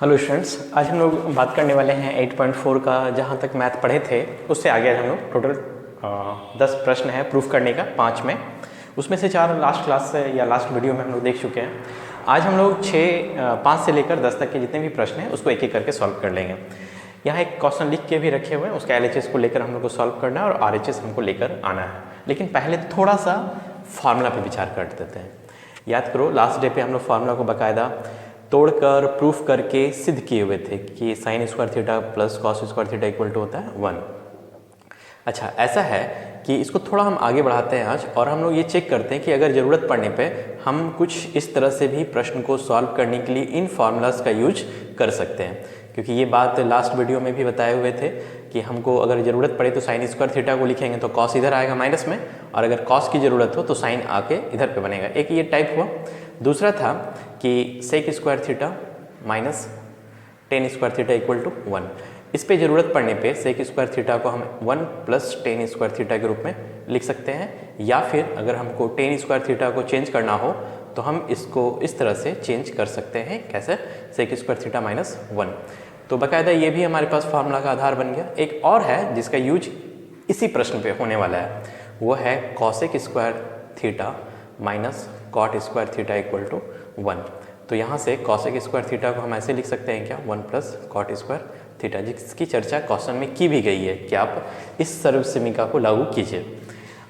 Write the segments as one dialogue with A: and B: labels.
A: Hello students, आज हम लोग बात करने वाले हैं 8.4 का। जहाँ तक मैथ पढ़े थे उससे आगे आज हम लोग टोटल 10 प्रश्न है प्रूफ करने का 5 में। उसमें से 4 लास्ट क्लास से या लास्ट वीडियो में हम लोग देख चुके हैं। आज हम लोग 5 से लेकर 10 तक के जितने भी प्रश्न हैं उसको एक एक करके सॉल्व कर लेंगे। यहाँ एक क्वेश्चन लिख के भी रखे हुए हैं, उसका LHS को लेकर हम लोग को सॉल्व करना है और RHS हमको लेकर आना है। लेकिन पहले थोड़ा सा फार्मूला पे विचार कर देते हैं। याद करो, लास्ट डे पे हम लोग फार्मूला को बाकायदा तोड़कर प्रूफ करके सिद्ध किए हुए थे कि sine square theta plus cos square theta equal to होता है 1। अच्छा, ऐसा है कि इसको थोड़ा हम आगे बढ़ाते हैं आज, और हम लोग ये चेक करते हैं कि अगर ज़रूरत पड़ने पे हम कुछ इस तरह से भी प्रश्न को सॉल्व करने के लिए इन फार्मूलाज का यूज कर सकते हैं। क्योंकि ये बात लास्ट वीडियो में भी बताए हुए थे कि हमको अगर ज़रूरत पड़े तो साइन स्क्वायर थीटा को लिखेंगे तो कॉस इधर आएगा माइनस में, और अगर कॉस की ज़रूरत हो तो साइन आके इधर पे बनेगा। एक ये टाइप हुआ। दूसरा था कि sec square theta minus tan square theta equal to 1। इस पे ज़रूरत पड़ने पे सेक स्क्वायर थीटा को हम 1 प्लस टेन स्क्वायर थीटा के रूप में लिख सकते हैं, या फिर अगर हमको टेन स्क्वायर थीटा को चेंज करना हो तो हम इसको इस तरह से चेंज कर सकते हैं। कैसे? Sec square theta minus 1। तो बाकायदा ये भी हमारे पास फार्मूला का आधार बन गया। एक और है जिसका यूज इसी प्रश्न पे होने वाला है, वो है cosec square theta minus cot square theta equal to 1। तो यहाँ से कॉसेक स्क्वायर थीटा को हम ऐसे लिख सकते हैं क्या, 1 प्लस कॉट स्क्वायर थीटा, जिसकी चर्चा क्वेश्चन में की भी गई है कि आप इस सर्वसमीका को लागू कीजिए।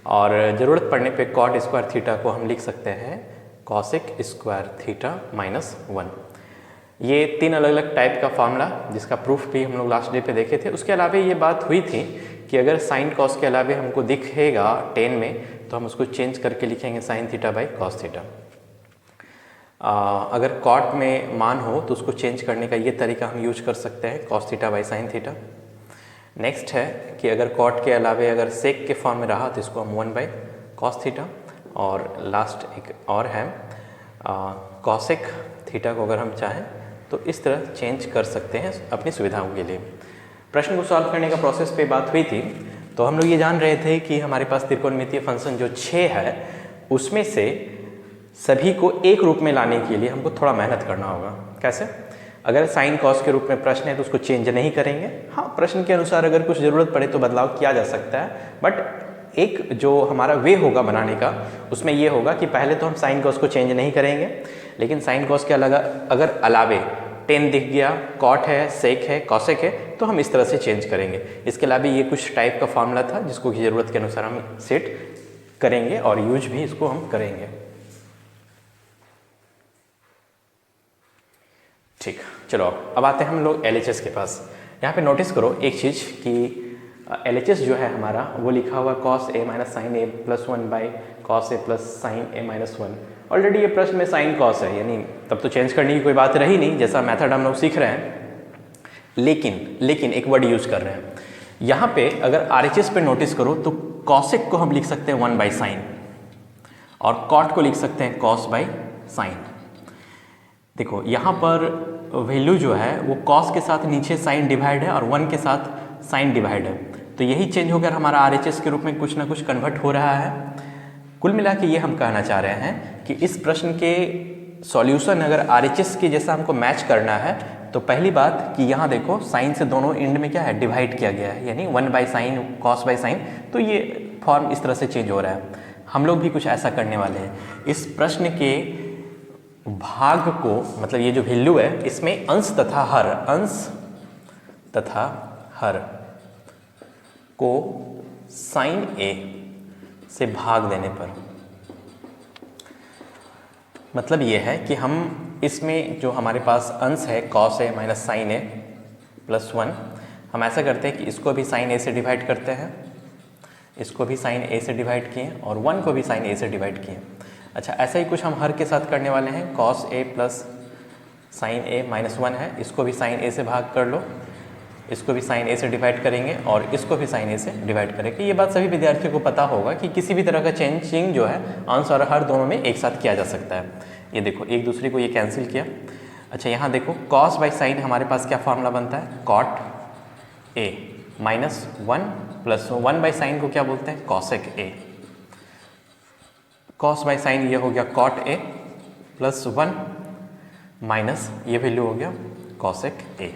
A: और ज़रूरत पड़ने पे कॉट स्क्वायर थीटा को हम लिख सकते हैं कॉसेक स्क्वायर थीटा माइनस 1। ये 3 अलग अलग टाइप का फार्मूला जिसका प्रूफ भी हम लोग लास्ट डे पे देखे थे। उसके अलावा ये बात हुई थी कि अगर साइन कॉस के अलावा हमको दिखेगा 10 में तो हम उसको चेंज करके लिखेंगे sine theta by cos theta. अगर कॉट में मान हो तो उसको चेंज करने का ये तरीका हम यूज कर सकते हैं, cos theta by sine theta. Next है कि अगर कॉट के अलावा अगर सेक के फॉर्म में रहा तो इसको हम 1 बाई कॉस थीटा। और लास्ट एक और है कॉसेक थीटा को अगर हम चाहें तो इस तरह चेंज कर सकते हैं अपनी सुविधाओं के लिए। प्रश्न को सॉल्व करने का प्रोसेस पे बात हुई थी, तो हम लोग ये जान रहे थे कि हमारे पास त्रिकोणमितीय फंक्शन जो 6 है उसमें से सभी को एक रूप में लाने के लिए हमको थोड़ा मेहनत करना होगा। कैसे? अगर साइन कॉस के रूप में प्रश्न है तो उसको चेंज नहीं करेंगे। हाँ, प्रश्न के अनुसार अगर कुछ ज़रूरत पड़े तो बदलाव किया जा सकता है, बट एक जो हमारा वे होगा बनाने का उसमें ये होगा कि पहले तो हम साइन कॉस को चेंज नहीं करेंगे, लेकिन साइन कॉस के अलग अगर अलावे 10 दिख गया, कॉट है, सेक है, कॉसेक है, तो हम इस तरह से चेंज करेंगे। इसके अलावा ये कुछ टाइप का फार्मूला था जिसको की ज़रूरत के अनुसार हम सेट करेंगे और यूज भी इसको हम करेंगे। ठीक, चलो अब आते हैं हम लोग LHS के पास। यहाँ पे नोटिस करो एक चीज़ कि LHS जो है हमारा वो लिखा हुआ cos A minus sine A plus 1 by cos A plus sine A minus 1। Already ये प्रश्न में साइन कॉस है, यानी तब तो चेंज करने की कोई बात रही नहीं, जैसा मेथड हम लोग सीख रहे हैं। लेकिन एक वर्ड यूज कर रहे हैं यहाँ पे। अगर RHS पे नोटिस करो तो कॉसेक को हम लिख सकते हैं 1 बाई साइन, और कॉट को लिख सकते हैं कॉस बाई साइन। देखो यहाँ पर वैल्यू जो है वो कॉस के साथ नीचे साइन डिवाइड है और 1 के साथ साइन डिवाइड है, तो यही चेंज होकर हमारा RHS के रूप में कुछ ना कुछ कन्वर्ट हो रहा है। कुल मिला के ये हम कहना चाह रहे हैं कि इस प्रश्न के सॉल्यूशन अगर RHS के जैसा हमको मैच करना है तो पहली बात कि यहाँ देखो साइन से दोनों एंड में क्या है, डिवाइड किया गया है, यानी 1 by sine cos by sign, तो ये फॉर्म इस तरह से चेंज हो रहा है। हम लोग भी कुछ ऐसा करने वाले हैं। इस प्रश्न के भाग को, मतलब ये जो वैल्यू है इसमें अंश तथा हर को साइन ए से भाग देने पर, मतलब ये है कि हम इसमें जो हमारे पास अंश है cos A minus sine A plus 1, हम ऐसा करते हैं कि इसको भी साइन ए से डिवाइड करते हैं, इसको भी साइन ए से डिवाइड किए और 1 को भी साइन ए से डिवाइड किए। अच्छा, ऐसा ही कुछ हम हर के साथ करने वाले हैं। Cos A plus sine A minus 1 है, इसको भी साइन ए से भाग कर लो, इसको भी साइन ए से डिवाइड करेंगे और इसको भी साइन ए से डिवाइड करेंगे। ये बात सभी विद्यार्थियों को पता होगा कि किसी भी तरह का चेंजिंग जो है अंश और हर दोनों में एक साथ किया जा सकता है। ये देखो एक दूसरे को ये कैंसिल किया। अच्छा, यहाँ देखो कॉस बाई साइन हमारे पास क्या फार्मूला बनता है, cot A minus 1 plus 1 by sine को क्या बोलते हैं, cosec A. Cos by sine ये हो गया कॉट ए प्लस 1 माइनस ये वैल्यू हो गया कॉसेक ए।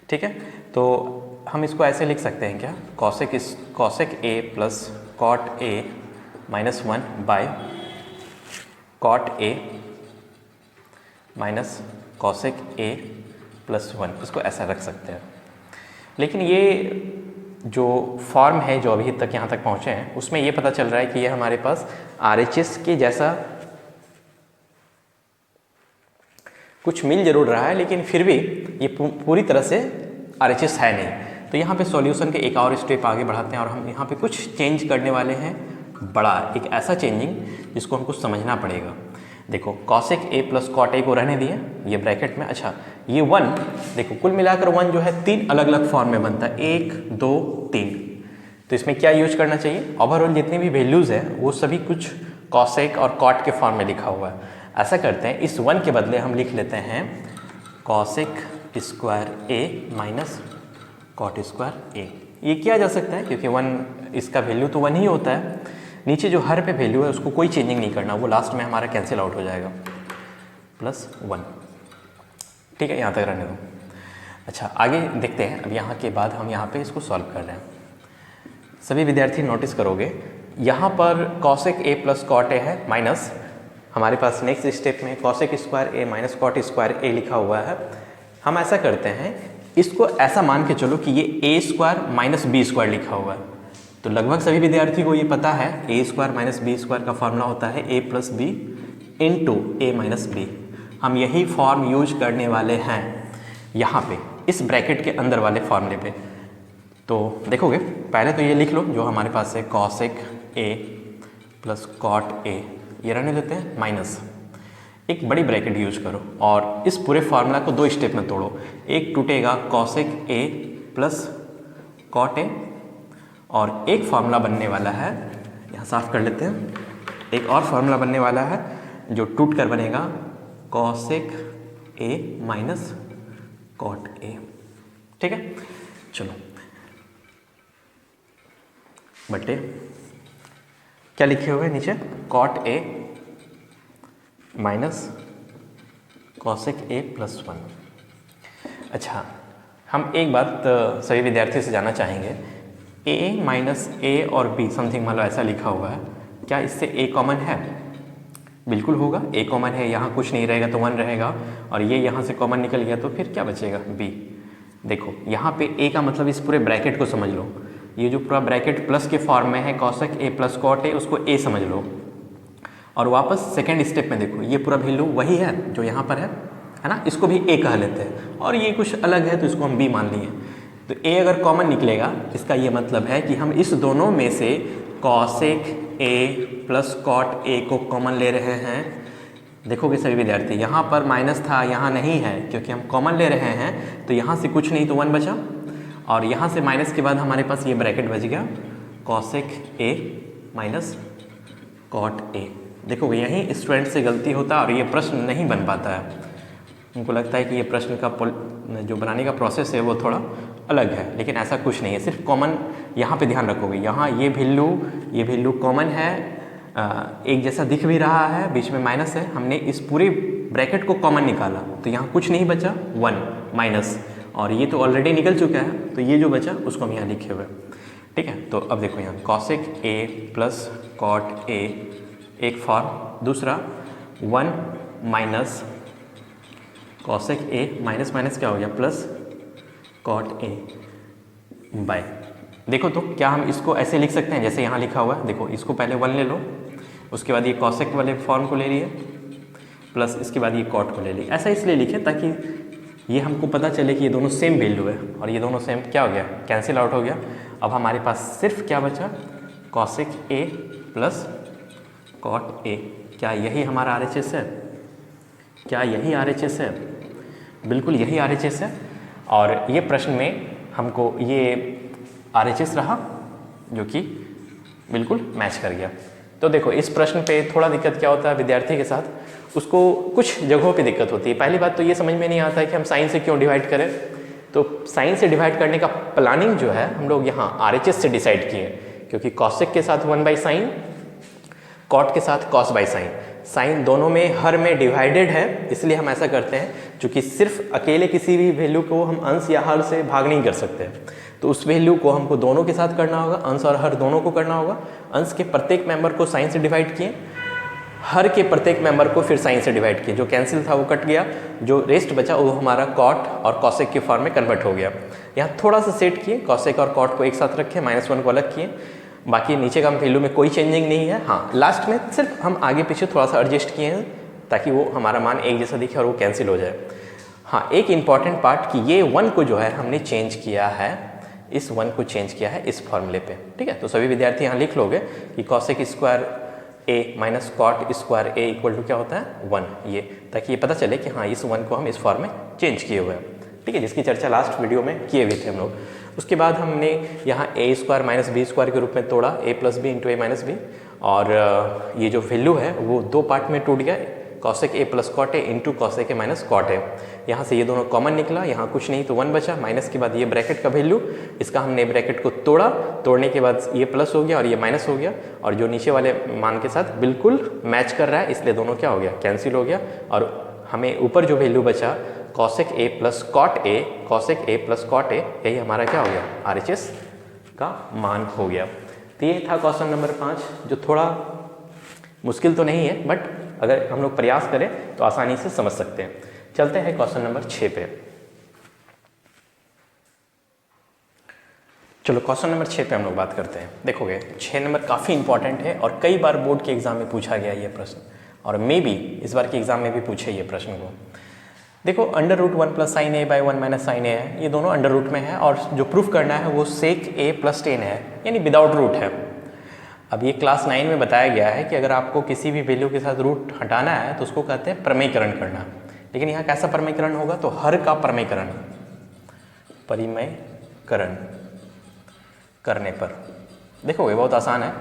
A: ठीक है, तो हम इसको ऐसे लिख सकते हैं क्या, cosec A plus cot A minus 1 by cot A minus cosec A plus 1, इसको ऐसा रख सकते हैं। लेकिन ये जो फॉर्म है जो अभी तक यहाँ तक पहुँचे हैं उसमें ये पता चल रहा है कि ये हमारे पास RHS के जैसा कुछ मिल जरूर रहा है, लेकिन फिर भी ये पूरी तरह से RHS है नहीं। तो यहाँ पे सॉल्यूशन के एक और स्टेप आगे बढ़ाते हैं और हम यहाँ पे कुछ चेंज करने वाले हैं, बड़ा एक ऐसा चेंजिंग जिसको हमको समझना पड़ेगा। देखो cosec A plus cot A को रहने दिए ये ब्रैकेट में। अच्छा ये 1, देखो कुल मिलाकर 1 जो है 3 अलग अलग फॉर्म में बनता है, 1 2 3। तो इसमें क्या यूज करना चाहिए, ओवरऑल जितनी भी वैल्यूज़ है वो सभी कुछ कॉसेक और कॉट के फॉर्म में लिखा हुआ है। ऐसा करते हैं, इस 1 के बदले हम लिख लेते हैं cosec square A minus cot square ए। ये किया जा सकता है क्योंकि 1 इसका वैल्यू तो 1 ही होता है, नीचे जो हर पे वैल्यू है उसको कोई चेंजिंग नहीं करना, वो लास्ट में हमारा कैंसिल आउट हो जाएगा प्लस 1। ठीक है, यहाँ तक रहने दो। अच्छा आगे देखते हैं, अब यहाँ के बाद हम यहाँ पे इसको सॉल्व कर रहे हैं। सभी विद्यार्थी नोटिस करोगे यहाँ पर cosec A plus cot A है माइनस हमारे पास नेक्स्ट स्टेप में cosec square A minus cot square A लिखा हुआ है। हम ऐसा करते हैं, इसको ऐसा मान के चलो कि ये ए स्क्वायर माइनस बी स्क्वायर लिखा हुआ है। तो लगभग सभी विद्यार्थी को ये पता है A square minus B square का फॉर्मूला होता है ए plus B into A minus B. हम यही फॉर्म यूज करने वाले हैं यहाँ पे इस ब्रैकेट के अंदर वाले फॉर्मूले पे। तो देखोगे पहले तो ये लिख लो जो हमारे पास है cosec A plus cot A, ये रहने देते हैं माइनस एक बड़ी ब्रैकेट यूज करो और इस पूरे फार्मूला को 2 स्टेप में तोड़ो। एक टूटेगा cosec A plus cot A और एक फार्मूला बनने वाला है, यहाँ साफ कर लेते हैं, एक और फार्मूला बनने वाला है जो टूट कर बनेगा cosec A minus cot A. ठीक है, चलो बटे क्या लिखे हुए नीचे cot A minus cosec A plus 1। अच्छा हम एक बात सभी विद्यार्थियों से जानना चाहेंगे, ए माइनस ए और बी समथिंग मान लो ऐसा लिखा हुआ है, क्या इससे ए कॉमन है? बिल्कुल होगा, ए कॉमन है, यहाँ कुछ नहीं रहेगा तो 1 रहेगा और ये यहाँ से कॉमन निकल गया तो फिर क्या बचेगा बी। देखो यहाँ पे ए का मतलब इस पूरे ब्रैकेट को समझ लो, ये जो पूरा ब्रैकेट प्लस के फॉर्म में है cosec A plus cot A, उसको ए समझ लो और वापस सेकेंड स्टेप में देखो ये पूरा वैल्यू वही है जो यहाँ पर है ना, इसको भी ए कह लेते हैं और ये कुछ अलग है तो इसको हम बी मान लिए। तो ए अगर कॉमन निकलेगा इसका ये मतलब है कि हम इस दोनों में से cosec A plus cot A को कॉमन ले रहे हैं। देखोगे सभी विद्यार्थी यहाँ पर माइनस था, यहाँ नहीं है क्योंकि हम कॉमन ले रहे हैं, तो यहाँ से कुछ नहीं तो 1 बचा और यहाँ से माइनस के बाद हमारे पास ये ब्रैकेट बच गया cosec A minus cot A. देखोगे यहीं स्टूडेंट से गलती होता है और ये प्रश्न नहीं बन पाता है, उनको लगता है कि ये प्रश्न का जो बनाने का प्रोसेस है वो थोड़ा अलग है, लेकिन ऐसा कुछ नहीं है। सिर्फ कॉमन यहाँ पे ध्यान रखोगे, यहाँ ये वैल्यू कॉमन है, एक जैसा दिख भी रहा है, बीच में माइनस है, हमने इस पूरे ब्रैकेट को कॉमन निकाला तो यहाँ कुछ नहीं बचा 1 माइनस और ये तो ऑलरेडी निकल चुका है तो ये जो बचा उसको हम यहाँ लिखे हुए। ठीक है, तो अब देखो यहाँ cosec A plus cot A एक फॉर्म, दूसरा 1 minus cosec A minus minus क्या हो गया प्लस कॉट ए बाय। देखो तो क्या हम इसको ऐसे लिख सकते हैं जैसे यहाँ लिखा हुआ है, देखो इसको पहले 1 ले लो, उसके बाद ये कॉसेक वाले फॉर्म को ले लिए प्लस इसके बाद ये कॉट को ले लिए। ऐसा इसलिए लिखे ताकि ये हमको पता चले कि ये दोनों सेम वैल्यू है और ये दोनों सेम क्या हो गया कैंसिल आउट हो गया। अब हमारे पास सिर्फ क्या बचा cosec A plus cot A. क्या यही हमारा RHS है? क्या यही RHS है? बिल्कुल यही RHS है और ये प्रश्न में हमको ये RHS रहा जो कि बिल्कुल मैच कर गया। तो देखो इस प्रश्न पे थोड़ा दिक्कत क्या होता है विद्यार्थी के साथ, उसको कुछ जगहों पे दिक्कत होती है। पहली बात तो ये समझ में नहीं आता है कि हम साइन से क्यों डिवाइड करें, तो साइन से डिवाइड करने का प्लानिंग जो है हम लोग यहाँ RHS से डिसाइड किए, क्योंकि कॉसेक के साथ 1 बाई साइन, कॉट के साथ कॉस बाई साइन, साइन दोनों में हर में डिवाइडेड है, इसलिए हम ऐसा करते हैं, क्योंकि सिर्फ अकेले किसी भी वैल्यू को हम अंश या हर से भाग नहीं कर सकते, तो उस वैल्यू को हमको दोनों के साथ करना होगा, अंश और हर दोनों को करना होगा। अंश के प्रत्येक मेंबर को साइन से डिवाइड किए, हर के प्रत्येक मेंबर को फिर साइन से डिवाइड किए, जो कैंसिल था वो कट गया, जो रेस्ट बचा वो हमारा कॉट और कॉसेक के फॉर्म में कन्वर्ट हो गया। यहाँ थोड़ा सा सेट किए, कॉसेक और कॉट को एक साथ रखे, -1 को अलग किए, बाकी नीचे का वैल्यू में कोई चेंजिंग नहीं है। हाँ, लास्ट में सिर्फ हम आगे पीछे थोड़ा सा एडजस्ट किए हैं ताकि वो हमारा मान एक जैसा दिखे और वो कैंसिल हो जाए। हाँ, एक इम्पॉर्टेंट पार्ट कि ये 1 को जो है हमने चेंज किया है, इस 1 को चेंज किया है इस फॉर्मूले पे, ठीक है। तो सभी विद्यार्थी यहाँ लिख लोगे कि cosec square a minus cot square a equal to क्या होता है 1, ये, ताकि ये पता चले कि हाँ इस 1 को हम इस फॉर्म में चेंज किए हुए हैं, ठीक है, जिसकी चर्चा लास्ट वीडियो में किए हुए थे हम लोग। उसके बाद हमने यहाँ a square minus B square के रूप में तोड़ा, a plus B into A minus B, और ये जो वैल्यू है वो 2 पार्ट में टूट गया, cosec A plus cot A into cosec A minus cot A. यहाँ से ये दोनों कॉमन निकला, यहाँ कुछ नहीं तो 1 बचा, माइनस के बाद ये ब्रैकेट का वैल्यू, इसका हमने ब्रैकेट को तोड़ा, तोड़ने के बाद ये प्लस हो गया और ये माइनस हो गया, और जो नीचे वाले मान के साथ बिल्कुल मैच कर रहा है, इसलिए दोनों क्या हो गया, कैंसिल हो गया, और हमें ऊपर जो वैल्यू बचा cosec A plus cot A, cosec A plus cot A, यही हमारा क्या हो गया, RHS का मान हो गया। तो ये था क्वेश्चन नंबर 5, जो थोड़ा मुश्किल तो नहीं है, बट अगर हम लोग प्रयास करें तो आसानी से समझ सकते हैं। चलते हैं क्वेश्चन नंबर 6 पे। चलो क्वेश्चन नंबर 6 पे हम लोग बात करते हैं। देखोगे 6 नंबर काफ़ी इंपॉर्टेंट है और कई बार बोर्ड के एग्जाम में पूछा गया ये प्रश्न, और मे बी इस बार के एग्जाम में भी पूछे ये प्रश्न को। देखो √1 plus sine A by 1 minus sine A है, ये दोनों अंडर रूट में है, और जो प्रूफ करना है वो सेक ए प्लस टेन है, यानी विदाउट रूट है। अब ये क्लास 9 में बताया गया है कि अगर आपको किसी भी वैल्यू के साथ रूट हटाना है तो उसको कहते हैं प्रमेयकरण करना, लेकिन यहाँ कैसा प्रमेयकरण होगा, तो हर का प्रमेयकरण, परिमेयकरण करने पर देखो ये बहुत आसान है,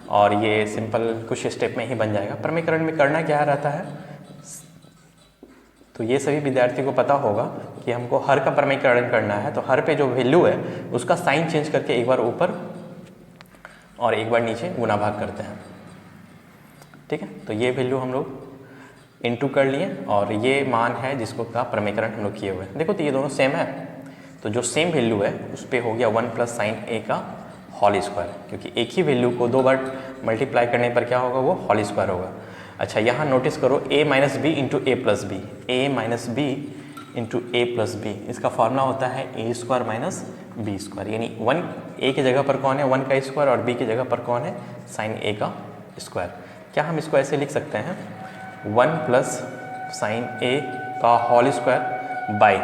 A: और ये सिंपल कुछ स्टेप में ही बन जाएगा। प्रमेयकरण में करना क्या रहता है, तो ये सभी विद्यार्थियों को पता होगा कि हमको हर का प्रमेयकरण करना है, तो हर पे जो वैल्यू है उसका साइन चेंज करके एक बार ऊपर और एक बार नीचे गुना भाग करते हैं, ठीक है। तो ये वैल्यू हम लोग इनटू कर लिए, और ये मान है जिसको का प्रमेयकरण हम लोग किए हुए हैं। देखो तो ये दोनों सेम है, तो जो सेम वैल्यू है उस पर हो गया 1 प्लस साइन ए का होल स्क्वायर, क्योंकि एक ही वैल्यू को 2 बार मल्टीप्लाई करने पर क्या होगा, वो होल स्क्वायर होगा। अच्छा, यहाँ नोटिस करो a minus B into A plus B, A minus B into A plus B, इसका फॉर्मूला होता है A square minus B square, यानी 1 ए की जगह पर कौन है 1 का स्क्वायर, और बी की जगह पर कौन है साइन ए का स्क्वायर। क्या हम इसको ऐसे लिख सकते हैं 1 प्लस साइन ए का whole square by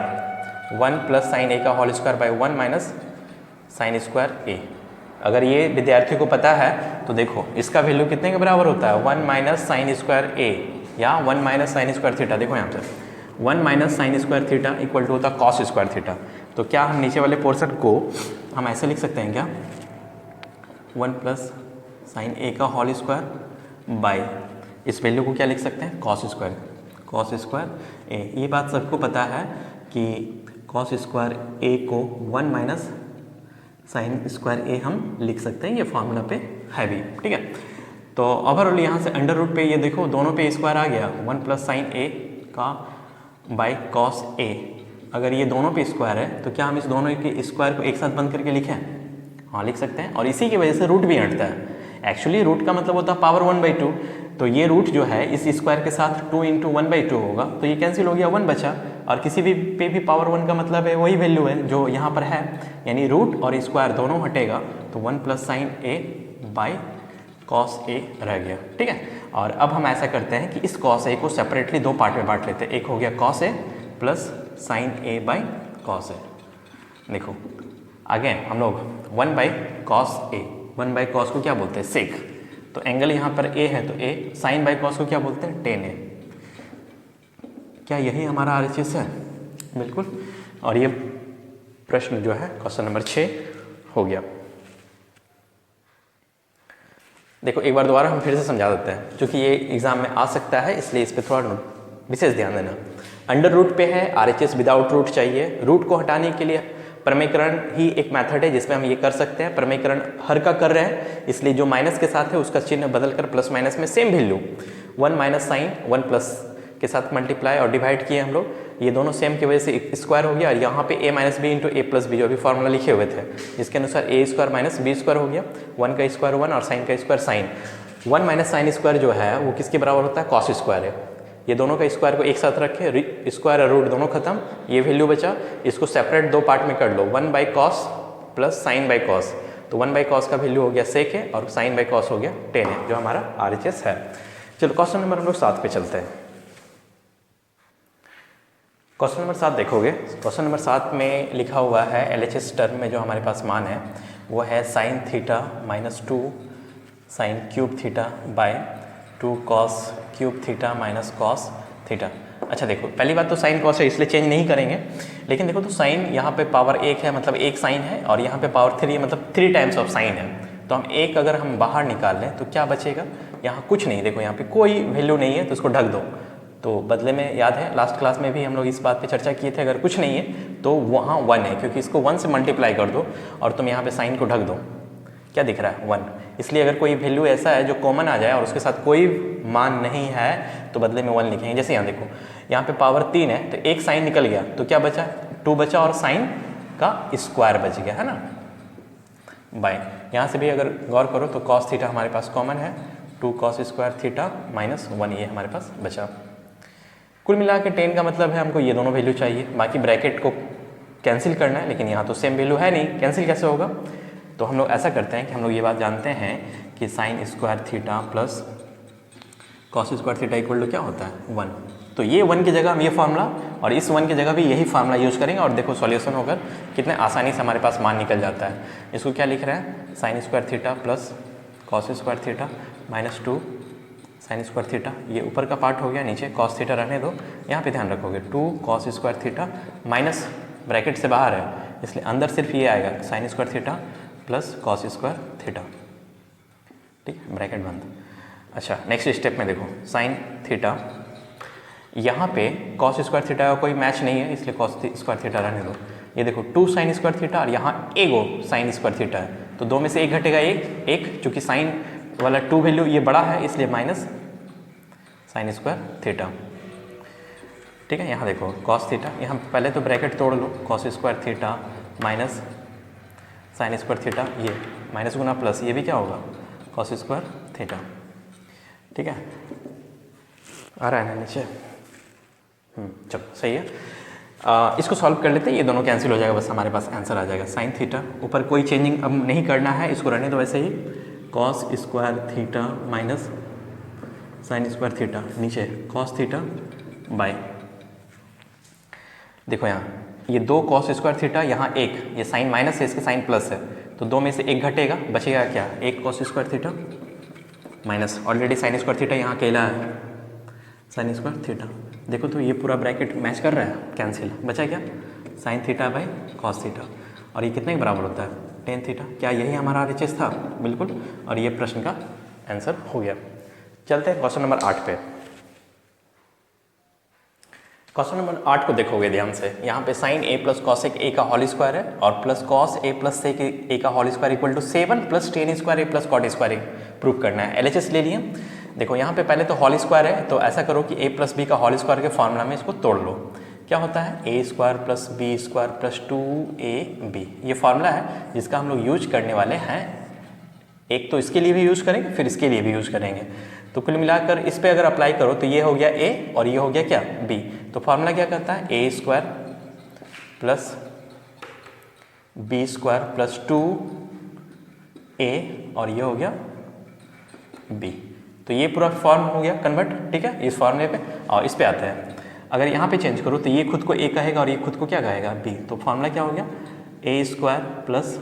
A: 1 plus sine A का whole square by 1 minus sine square A. अगर ये विद्यार्थियों को पता है तो देखो इसका वैल्यू कितने के बराबर होता है, 1 माइनस साइन स्क्वायर ए या 1 माइनस साइन स्क्वायर थीटा। देखो यहाँ पे 1 minus sine square theta equal to होता है कॉस स्क्वायर थीटा। तो क्या हम नीचे वाले पोर्शन को हम ऐसे लिख सकते हैं क्या, 1 प्लस साइन ए का होल स्क्वायर बाई इस वैल्यू को क्या लिख सकते हैं, कॉस स्क्वायर ए। ये बात सबको पता है कि कॉस स्क्वायर ए को 1 माइनस साइन स्क्वायर ए हम लिख सकते हैं, ये फार्मूला पे है भी, ठीक है। तो ओवरऑल यहाँ से अंडर रूट पे ये देखो दोनों पे स्क्वायर आ गया, 1 प्लस साइन ए का बाई कॉस ए। अगर ये दोनों पे स्क्वायर है तो क्या हम इस दोनों के स्क्वायर को एक साथ बंद करके लिखें, हाँ लिख सकते हैं, और इसी की वजह से रूट भी हटता है। एक्चुअली रूट का मतलब होता है पावर 1/2, तो ये रूट जो है इस स्क्वायर के साथ 2 इंटू 1/2 होगा, तो ये कैंसिल हो गया, 1 बचा, और किसी भी पे भी पावर 1 का मतलब है वही वैल्यू है जो यहाँ पर है, यानी रूट और स्क्वायर दोनों हटेगा, तो 1 plus sine A by cos A रह गया, ठीक है। और अब हम ऐसा करते हैं कि इस कॉस ए को सेपरेटली 2 पार्ट में बांट लेते हैं, एक हो गया cos A plus sine A by cos A. देखो अगेन हम लोग 1 by cos A, 1 by cos को क्या बोलते हैं, सेक, तो एंगल यहाँ पर ए है तो ए, साइन बाई कॉस को क्या बोलते हैं, टेन ए। क्या यही हमारा RHS है, बिल्कुल। और ये प्रश्न जो है क्वेश्चन नंबर 6 हो गया। देखो एक बार दोबारा हम फिर से समझा देते हैं, क्योंकि ये एग्जाम में आ सकता है, इसलिए इस पर थोड़ा विशेष ध्यान देना। अंडर रूट पे है, RHS विदाउट रूट चाहिए, रूट को हटाने के लिए प्रमेयकरण ही एक मेथड है जिसमें हम ये कर सकते हैं। प्रमेयकरण हर का कर रहे हैं, इसलिए जो माइनस के साथ है उसका चिन्ह बदल कर प्लस माइनस में same value 1 minus sine 1 plus के साथ मल्टीप्लाई और डिवाइड किए हम लोग, ये दोनों सेम की वजह से स्क्वायर हो गया। और यहाँ पे a minus B into A plus B जो अभी फॉर्मूला लिखे हुए थे, जिसके अनुसार A square minus B square हो गया। 1 का स्क्वायर 1 और साइन का square sine. 1 minus sine square जो है वो किसके बराबर होता है? कॉस स्क्वायर है। ये दोनों का स्क्वायर को एक साथ रखे, स्क्वायर और रूट दोनों खत्म, ये वैल्यू बचा। इसको सेपरेट दो पार्ट में कर लो, 1 by cos plus sign by cos. तो 1 बाई कॉस का वैल्यू हो गया सेक है और साइन बाई कॉस हो गया 10 है, जो हमारा RHS है। चलो क्वेश्चन नंबर हम लोग 7 पे चलते हैं। क्वेश्चन नंबर 7 देखोगे, क्वेश्चन नंबर 7 में लिखा हुआ है LHS टर्म में जो हमारे पास मान है वो है sine theta minus 2 sine cube theta by 2 cos cube theta minus cos theta. अच्छा देखो, पहली बात तो साइन कॉस है इसलिए चेंज नहीं करेंगे, लेकिन देखो तो साइन यहाँ पे पावर 1 है मतलब एक साइन है, और यहाँ पे पावर 3 है मतलब 3 टाइम्स ऑफ साइन है। तो हम एक अगर हम बाहर निकाल लें तो क्या बचेगा? यहाँ कुछ नहीं, देखो यहाँ पे कोई वैल्यू नहीं है तो इसको ढक दो। तो बदले में याद है लास्ट क्लास में भी हम लोग इस बात पे चर्चा किए थे, अगर कुछ नहीं है तो वहाँ 1 है, क्योंकि इसको 1 से मल्टीप्लाई कर दो और तुम यहाँ पे साइन को ढक दो। क्या दिख रहा है? 1। इसलिए अगर कोई वैल्यू ऐसा है जो कॉमन आ जाए और उसके साथ कोई मान नहीं है तो बदले में 1 लिखेंगे। जैसे यहाँ देखो, यहाँ पे पावर 3 है तो एक साइन निकल गया तो क्या बचा? 2 बचा और साइन का स्क्वायर बच गया, है ना, बाय। यहाँ से भी अगर गौर करो तो कॉस थीटा हमारे पास कॉमन है, 2 कॉस स्क्वायर थीटा माइनस 1 ये हमारे पास बचा। कुल मिला के 10 का मतलब है हमको ये दोनों वैल्यू चाहिए, बाकी ब्रैकेट को कैंसिल करना है, लेकिन यहाँ तो सेम वैल्यू है नहीं, कैंसिल कैसे होगा? तो हम लोग ऐसा करते हैं कि हम लोग ये बात जानते हैं कि sine square theta plus cos square theta equal to क्या होता है? 1। तो ये 1 की जगह हम ये फार्मूला और इस 1 की जगह भी यही फार्मूला यूज़ करेंगे, और देखो सॉल्यूशन होकर कितने आसानी से हमारे पास मान निकल जाता है। इसको क्या लिख रहे हैं? Sign square theta plus cos square theta minus 2 sign square theta, ये ऊपर का पार्ट हो गया, नीचे कॉस थीटा रहने दो। यहाँ पे ध्यान रखोगे 2 cos square theta minus bracket से बाहर है इसलिए अंदर सिर्फ ये आएगा sign square theta plus cos square theta, ठीक है, ब्रैकेट बंद। अच्छा नेक्स्ट स्टेप में देखो, साइन थीटा, यहाँ पे कॉस स्क्वायर थीटा का कोई मैच नहीं है इसलिए कॉस स्क्वायर थीटा रहने दो। ये देखो 2 साइन स्क्वायर थीटा और यहाँ एगो साइन स्क्वायर थीटा है, तो 2 में से एक घटेगा, एक चूँकि साइन वाला 2 वैल्यू ये बड़ा है इसलिए माइनस साइन स्क्वायर थीटा, ठीक है। यहाँ देखो कॉस थीटा, यहाँ पहले तो ब्रैकेट तोड़ लो, cos square theta minus sine square theta, ये माइनस गुना प्लस, ये भी क्या होगा? कॉस स्क्वायर थीटा, ठीक है। आ रहा है ना नीचे? चलो सही है। इसको सॉल्व कर लेते हैं, ये दोनों कैंसिल हो जाएगा, बस हमारे पास आंसर आ जाएगा साइन थीटा। ऊपर कोई चेंजिंग अब नहीं करना है, इसको रहने दो वैसे ही, cos square theta minus sine square theta, नीचे कॉस थीटा बाय, देखो यहाँ ये 2 कॉस स्क्वायर थीटा, यहाँ एक, ये साइन माइनस है इसके साइन प्लस है, तो 2 में से एक घटेगा, बचेगा क्या? 1 cos square theta minus, already sign square theta यहाँ अकेला है, साइन स्क्वायर थीटा। देखो तो ये पूरा ब्रैकेट मैच कर रहा है, कैंसिल, बचा क्या? Sine theta by cos theta, और ये कितने के बराबर होता है? Tan theta. क्या यही हमारा RHS था? बिल्कुल, और ये प्रश्न का आंसर हो गया। चलते हैं क्वेश्चन नंबर 8 पे। क्वेश्चन नंबर 8 को देखोगे ध्यान से, यहाँ पे sine a plus cosec a का होल स्क्वायर है और plus cos a plus sec a का whole square equal to 7 plus tan square a plus cot square prove करना है। LHS ले लिए। देखो यहाँ पे पहले तो होल स्क्वायर है, तो ऐसा करो कि a प्लस बी का होल स्क्वायर के फॉर्मूला में इसको तोड़ लो। क्या होता है? a square plus B square plus 2ab, ये फार्मूला है जिसका हम लोग यूज करने वाले हैं। एक तो इसके लिए भी यूज करेंगे, फिर इसके लिए भी यूज करेंगे। तो कुल मिलाकर इस पे अगर अप्लाई करो तो ये हो गया a और ये हो गया क्या? b। तो फार्मूला क्या करता है? a square plus B square plus 2a और ये हो गया b। तो ये पूरा फॉर्म हो गया कन्वर्ट, ठीक है, इस फॉर्मूले पे। और इस पे आते हैं, अगर यहाँ पे चेंज करो तो ये खुद को a कहेगा और ये खुद को क्या कहेगा? b। तो फार्मूला क्या हो गया? a square plus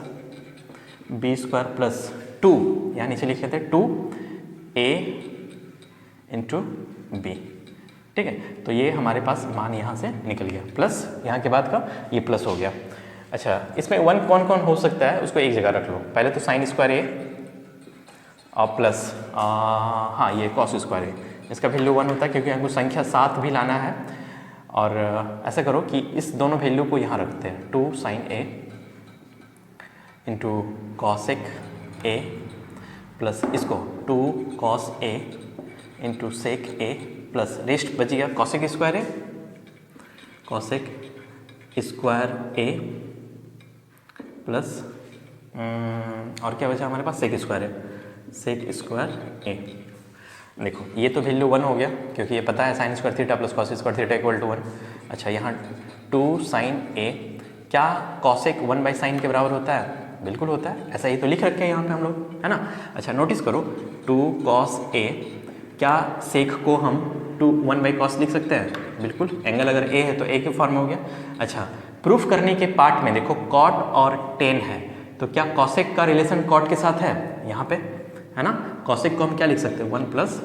A: B square plus 2, यहाँ नीचे लिख लेते हैं 2a इंटू बी, ठीक है। तो ये हमारे पास मान यहाँ से निकल गया, प्लस यहाँ के बाद का ये प्लस हो गया। अच्छा, इसमें 1 कौन कौन हो सकता है उसको एक जगह रख लो। पहले तो साइन स्क्वायर a और प्लस हाँ ये कॉस स्क्वायर a, इसका वैल्यू 1 होता है क्योंकि हमको संख्या 7 भी लाना है। और ऐसा करो कि इस दोनों वैल्यू को यहाँ रखते हैं, 2 sine a into cosec A plus इसको 2 cos A into sec A plus rest बच गया cosec square A, cosec square A plus और क्या बचा हमारे पास, सेक स्क्वायर ए, सेक स्क्वायर ए। देखो ये तो वैल्यू 1 हो गया क्योंकि ये पता है sine square theta plus cos square theta equal to 1। अच्छा यहाँ 2 साइन ए, क्या कॉसेक 1 बाई साइन के बराबर होता है? बिल्कुल होता है, ऐसा ही तो लिख रखे हैं यहाँ पे हम लोग, है ना। अच्छा नोटिस करो 2 कॉस ए, क्या सेक को हम 1 बाई कॉस लिख सकते हैं? बिल्कुल, एंगल अगर ए है तो ए के फॉर्म में हो गया। अच्छा प्रूफ करने के पार्ट में देखो कॉट और टेन है, तो क्या कॉसेक का रिलेशन कॉट के साथ है यहाँ पे, है ना। कॉसेक को हम क्या लिख सकते हैं 1 plus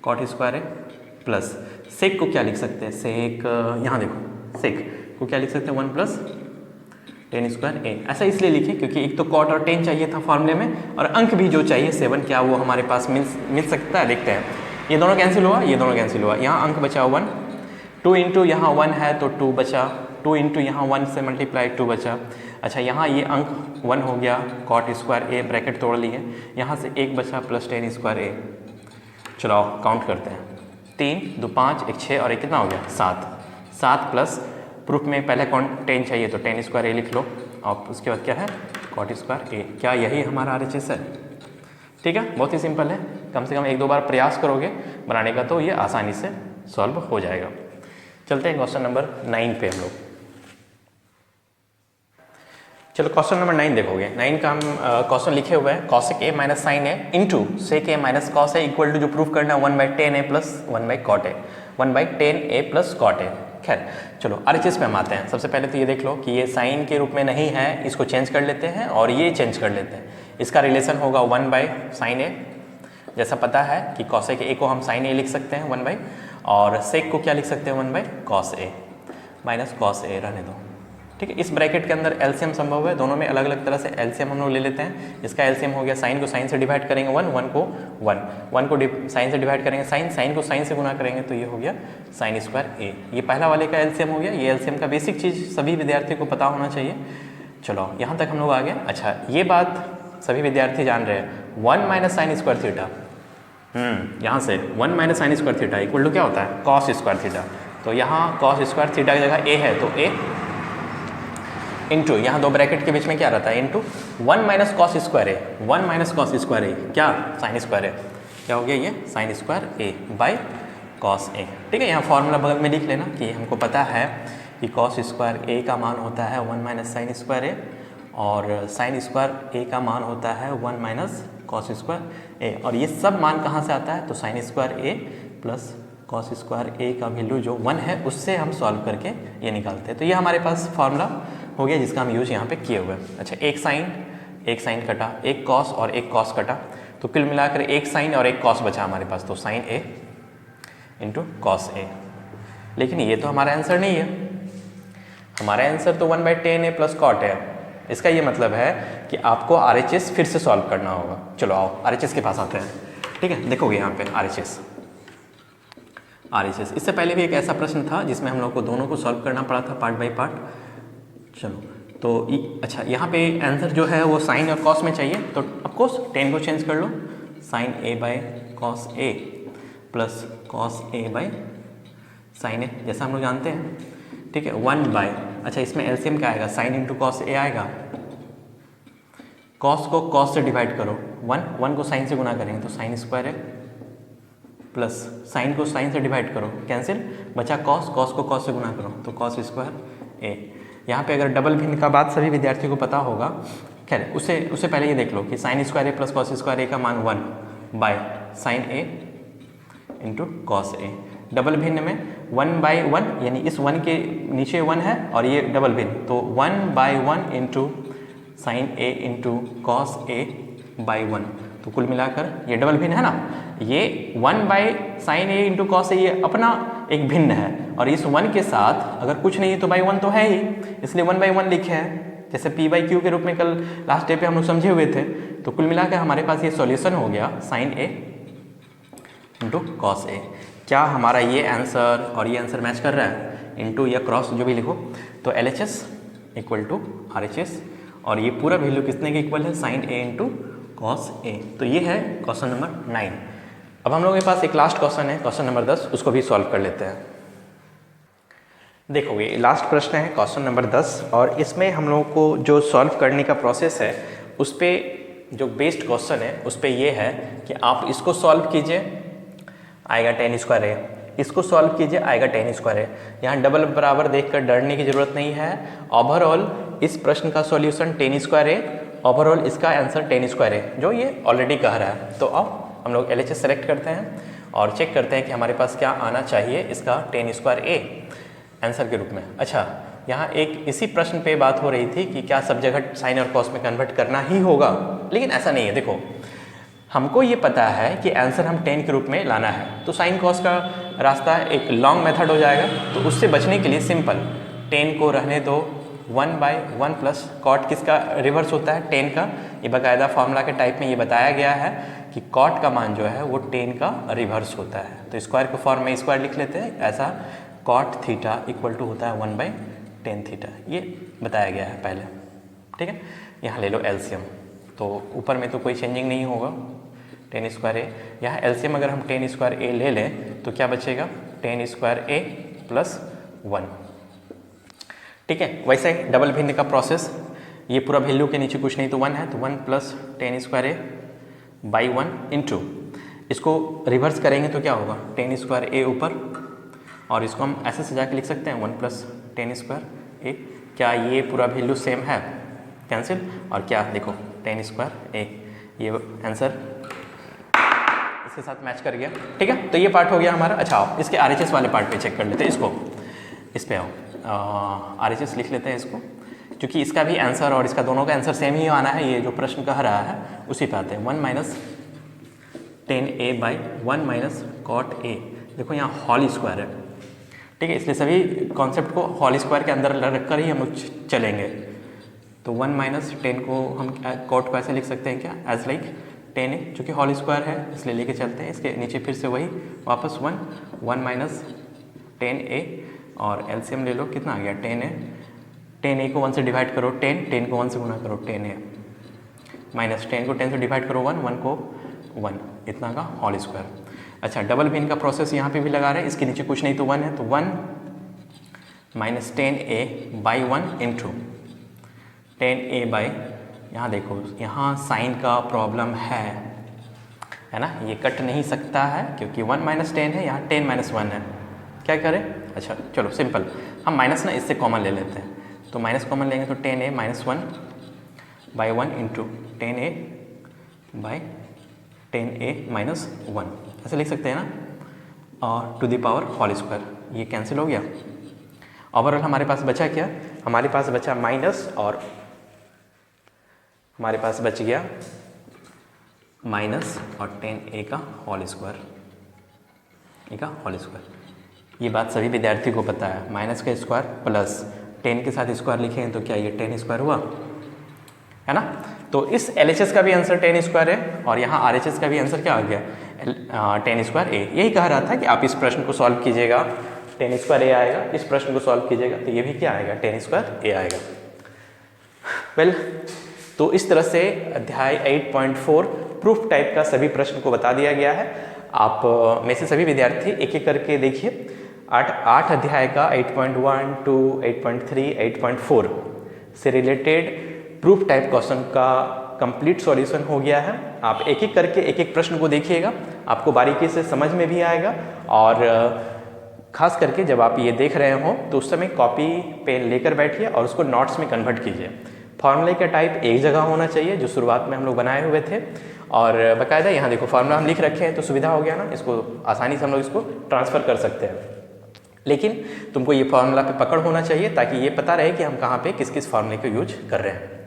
A: cot square A plus sec को क्या लिख सकते हैं, सेक यहाँ देखो सेक को क्या लिख सकते हैं 1 प्लस टेन स्क्वायर ए। ऐसा इसलिए लिखे क्योंकि एक तो कॉट और टेन चाहिए था फॉर्मूले में, और अंक भी जो चाहिए 7, क्या वो हमारे पास मिल सकता है? देखते हैं, ये दोनों कैंसिल हुआ, ये दोनों कैंसिल हुआ, यहाँ अंक बचा 1, 2 इंटू यहाँ 1 है तो 2 बचा, 2 इंटू यहाँ 1 से मल्टीप्लाई 2 बचा। अच्छा यहाँ ये अंक 1 हो गया, कॉट स्क्वायर ए ब्रैकेट तोड़ लिए, यहाँ से 1 बचा प्लस टेन स्क्वायर ए। चलो काउंट करते हैं, 3 2 5 1 6 और एक कितना हो गया 7 प्लस प्रूफ में पहले कौन टेन चाहिए तो टेन स्क्वायर ए लिख लो, और उसके बाद क्या है कॉट स्क्वायर ए। क्या यही हमारा RHS है? ठीक है, बहुत ही सिंपल है, कम से कम 1-2 बार प्रयास करोगे बनाने का तो ये आसानी से सॉल्व हो जाएगा। चलते हैं क्वेश्चन नंबर 9 पे हम लोग। चलो क्वेश्चन नंबर 9 देखोगे, 9 का हम क्वेश्चन लिखे हुए हैं cosec A minus sine A into sec A minus cos A equal to जो प्रूफ करना है 1 by tan A plus 1 by cot A, 1 by tan A plus cot A. खैर चलो RHS पे हम आते हैं। सबसे पहले तो ये देख लो कि ये साइन के रूप में नहीं है, इसको चेंज कर लेते हैं और ये चेंज कर लेते हैं। इसका रिलेशन होगा 1 बाई साइन ए, जैसा पता है कि कॉसेक ए को हम साइन ए लिख सकते हैं 1 बाई, और सेक को क्या लिख सकते हैं 1 by cos A minus cos A, रहने दो। ठीक है, इस ब्रैकेट के अंदर एलसीएम संभव है, दोनों में अलग अलग तरह से एलसीएम हम लोग ले लेते हैं। इसका एलसीएम हो गया साइन को साइन से डिवाइड करेंगे 1, 1 को 1 को साइन से डिवाइड करेंगे साइन को साइन से गुना करेंगे तो ये हो गया साइन स्क्वायर ए। ये पहला वाले का एलसीएम हो गया। ये एलसीएम का बेसिक चीज़ सभी विद्यार्थियों को पता होना चाहिए। चलो यहाँ तक हम लोग आ गए। अच्छा ये बात सभी विद्यार्थी जान रहे हैं 1 माइनस साइन स्क्वायर थीटा, यहाँ से 1 minus sine square theta equal to क्या होता है कॉस स्क्वायर थीटा। तो यहाँ कॉस स्क्वायर थीटा की जगह ए है तो ए इंटू यहाँ 2 ब्रैकेट के बीच में क्या रहता है into 1 minus cos square A, 1 minus cos square A क्या साइन स्क्वायर ए, क्या हो गया ये sine square A by cos A. ठीक है, यहाँ फॉर्मूला बगल में लिख लेना कि हमको पता है कि कॉस स्क्वायर ए का मान होता है 1 माइनस साइन स्क्वायर ए, और साइन स्क्वायर ए का मान होता है 1 माइनस कॉस स्क्वायर ए। और ये सब मान कहाँ से आता है तो sign square A plus cos square ए का वैल्यू जो 1 है उससे हम सॉल्व करके ये निकालते हैं। तो ये हमारे पास फॉर्मूला हो गया जिसका हम यूज यहाँ पे किए हुए हैं। अच्छा एक साइन कटा, एक कॉस और एक कॉस कटा, तो कुल मिलाकर एक साइन और एक कॉस बचा हमारे पास, तो साइन ए इंटू कॉस ए। लेकिन ये तो हमारा आंसर नहीं है, हमारा आंसर तो 1 by tan A plus cot है। इसका ये मतलब है कि आपको RHS फिर से सॉल्व करना होगा। चलो आओ RHS के पास आते हैं। ठीक है, देखोगे यहाँ पे RHS इससे पहले भी एक ऐसा प्रश्न था जिसमें हम लोग को दोनों को सॉल्व करना पड़ा था पार्ट बाय पार्ट। चलो तो अच्छा यहाँ पे आंसर जो है वो साइन और कॉस में चाहिए, तो ऑफकोर्स टेन को चेंज कर लो, sine A by cos A plus cos A by sine A, जैसा हम लोग जानते हैं। ठीक है, 1 बाय, अच्छा इसमें एलसीएम क्या आएगा साइन इंटू कॉस ए आएगा, कॉस को कॉस से डिवाइड करो, 1 को साइन से गुना करेंगे तो साइन स्क्वायर है, प्लस साइन को साइन से डिवाइड करो कैंसिल, बचा कॉस को कॉस से गुना करो तो कॉस स्क्वायर ए। यहाँ पे अगर डबल भिन्न का बात सभी विद्यार्थियों को पता होगा। खैर उससे पहले ये देख लो कि sine square A plus cos square ए का मान 1 bye sine A into cos A. Double भिन्न में 1 बाई 1 यानी इस 1 के नीचे 1 है और ये डबल भिन्न, तो 1 by 1 into sine A into cos A by 1, तो कुल मिलाकर ये डबल भिन्न है ना, ये 1 by sine A into cos A ये अपना एक भिन्न है, और इस 1 के साथ अगर कुछ नहीं है तो बाई 1 तो है ही, इसलिए 1 बाई 1 लिखे हैं, जैसे p बाई क्यू के रूप में कल लास्ट डे पे हम लोग समझे हुए थे। तो कुल मिलाकर हमारे पास ये सॉल्यूशन हो गया साइन ए इंटू कॉस ए। क्या हमारा ये आंसर और ये आंसर मैच कर रहा है, इंटू या क्रॉस जो भी लिखो, तो LHS इक्वल टू RHS, और ये पूरा वैल्यू कितने के इक्वल है, साइन ए इंटू कॉस ए। तो ये है क्वेश्चन नंबर 9। अब हम लोगों के पास एक लास्ट क्वेश्चन है, क्वेश्चन नंबर 10, उसको भी सॉल्व कर लेते हैं। देखो ये लास्ट प्रश्न है क्वेश्चन नंबर 10, और इसमें हम लोगों को जो सॉल्व करने का प्रोसेस है उस पर जो बेस्ड क्वेश्चन है उस पर ये है कि आप इसको सॉल्व कीजिए, आएगा tan स्क्वायर ए, इसको सॉल्व कीजिए, आएगा tan स्क्वायर ए। यहाँ डबल बराबर देखकर डरने की जरूरत नहीं है। ओवरऑल इस प्रश्न का सॉल्यूशन tan स्क्वायर ए, ओवरऑल इसका आंसर tan स्क्वायर ए, जो ये ऑलरेडी कह रहा है। तो अब हम लोग LHS सेलेक्ट करते हैं और चेक करते हैं कि हमारे पास क्या आना चाहिए इसका tan स्क्वायर ए आंसर के रूप में। अच्छा, यहाँ एक इसी प्रश्न पे बात हो रही थी कि क्या सब जगह साइन और कॉस में कन्वर्ट करना ही होगा, लेकिन ऐसा नहीं है। देखो हमको ये पता है कि आंसर हम tan के रूप में लाना है, तो साइन कॉस का रास्ता एक लॉन्ग मेथड हो जाएगा। तो उससे बचने के लिए सिंपल tan को रहने दो 1/1 प्लस कॉट किसका रिवर्स होता है, tan का। ये बाकायदा फॉर्मूला के टाइप में ये बताया गया है कि कॉट का मान जो है वो tan का रिवर्स होता है। तो स्क्वायर को फॉर्म में स्क्वायर लिख लेते हैं, ऐसा कॉट थीटा इक्वल टू होता है 1/tan थीटा, ये बताया गया है पहले। ठीक है, यहाँ ले लो एलसीएम, तो ऊपर में तो कोई चेंजिंग नहीं होगा, tan स्क्वायर ए। यहाँ एलसीएम अगर हम tan स्क्वायर ए ले लें तो क्या बचेगा, tan स्क्वायर ए प्लस 1। ठीक है, वैसे डबल भिन्न का प्रोसेस, ये पूरा वैल्यू के नीचे कुछ नहीं तो 1 है, तो 1 plus tan square A by 1 into, इसको रिवर्स करेंगे तो क्या होगा, tan स्क्वायर ए ऊपर, और इसको हम ऐसे सजा के लिख सकते हैं 1 प्लस tan स्क्वायर ए। क्या ये पूरा वैल्यू सेम है, कैंसिल, और क्या देखो tan स्क्वायर ए, ये आंसर इसके साथ मैच कर गया। ठीक है, तो ये पार्ट हो गया हमारा। अच्छा आओ इसके RHS वाले पार्ट पे चेक कर लेते हैं, इसको इस पे आओ, RHS लिख लेते हैं इसको, क्योंकि इसका भी आंसर और इसका दोनों का आंसर सेम ही आना है। ये जो प्रश्न कह रहा है उसी पे आते हैं, 1 minus tan A by 1 minus cot A. देखो यहाँ होल स्क्वायर है, ठीक है, इसलिए सभी कॉन्सेप्ट को होल स्क्वायर के अंदर रख कर ही हम लोग चलेंगे। तो 1 माइनस tan को हम कॉट को ऐसे लिख सकते हैं क्या, एज लाइक tan ए, चूँकि होल स्क्वायर है इसलिए लेके चलते हैं। इसके नीचे फिर से वही वापस 1 माइनस tan ए, और एलसीएम ले लो, कितना आ गया tan ए को 1 से डिवाइड करो 10 को 1 से गुना करो tan ए, माइनस 10 को 10 से डिवाइड करो 1 को 1, इतना का होल स्क्वायर। अच्छा, डबल भिन्न का प्रोसेस यहाँ पे भी लगा रहे हैं, इसके नीचे कुछ नहीं तो 1 है, तो 1 minus tan A by 1 into tan A by, यहाँ देखो यहाँ साइन का प्रॉब्लम है ना, ये कट नहीं सकता है क्योंकि 1 माइनस tan है, यहाँ tan माइनस 1 है। क्या करें, अच्छा चलो सिंपल, हम माइनस ना इससे कॉमन ले लेते हैं, तो माइनस कॉमन लेंगे तो tan A minus 1 by 1 into tan A by tan A minus 1, ऐसे लिख सकते हैं ना, और to the power whole square, ये कैंसिल हो गया। ओवरऑल हमारे पास बचा क्या, हमारे पास बचा माइनस, और हमारे पास बच गया माइनस और tan ए का होल स्क्वायर, ए का होल स्क्वायर। ये बात सभी विद्यार्थी को पता है, माइनस का स्क्वायर प्लस tan के साथ स्क्वायर लिखें तो क्या ये tan स्क्वायर हुआ, है ना। तो इस LHS का भी आंसर tan स्क्वायर है, और यहाँ RHS का भी आंसर क्या आ गया, tan स्क्वायर ए। यही कहा रहा था कि आप इस प्रश्न को सॉल्व कीजिएगा tan स्क्वायर ए आएगा, इस प्रश्न को सॉल्व कीजिएगा तो ये भी क्या आएगा, tan स्क्वायर ए आएगा। वेल, तो इस तरह से अध्याय 8.4 प्रूफ टाइप का सभी प्रश्न को बता दिया गया है। आप में से सभी विद्यार्थी एक एक करके देखिए, 8 अध्याय का 8.1 टू 8.3 8.4 से रिलेटेड प्रूफ टाइप क्वेश्चन का कंप्लीट सॉल्यूशन हो गया है। आप एक एक करके एक एक प्रश्न को देखिएगा, आपको बारीकी से समझ में भी आएगा, और खास करके जब आप ये देख रहे हो तो उस समय कॉपी पेन लेकर बैठिए और उसको नोट्स में कन्वर्ट कीजिए। फार्मूले का टाइप एक जगह होना चाहिए जो शुरुआत में हम लोग बनाए हुए थे, और बाकायदा यहाँ देखो फार्मूला हम लिख रखे हैं तो सुविधा हो गया ना, इसको आसानी से हम लोग इसको ट्रांसफ़र कर सकते हैं। लेकिन तुमको ये फार्मूला पे पकड़ होना चाहिए ताकि ये पता रहे कि हम कहाँ पे किस किस फार्मूले को यूज कर रहे हैं।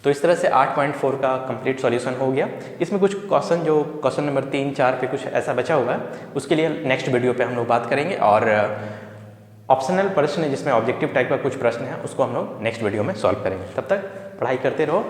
A: तो इस तरह से 8.4 का कंप्लीट सॉल्यूशन हो गया। इसमें कुछ क्वेश्चन जो क्वेश्चन नंबर 3, 4 पे कुछ ऐसा बचा हुआ है, उसके लिए नेक्स्ट वीडियो पे हम लोग बात करेंगे, और ऑप्शनल प्रश्न जिसमें ऑब्जेक्टिव टाइप का कुछ प्रश्न है उसको हम लोग नेक्स्ट वीडियो में सॉल्व करेंगे। तब तक पढ़ाई करते रहो।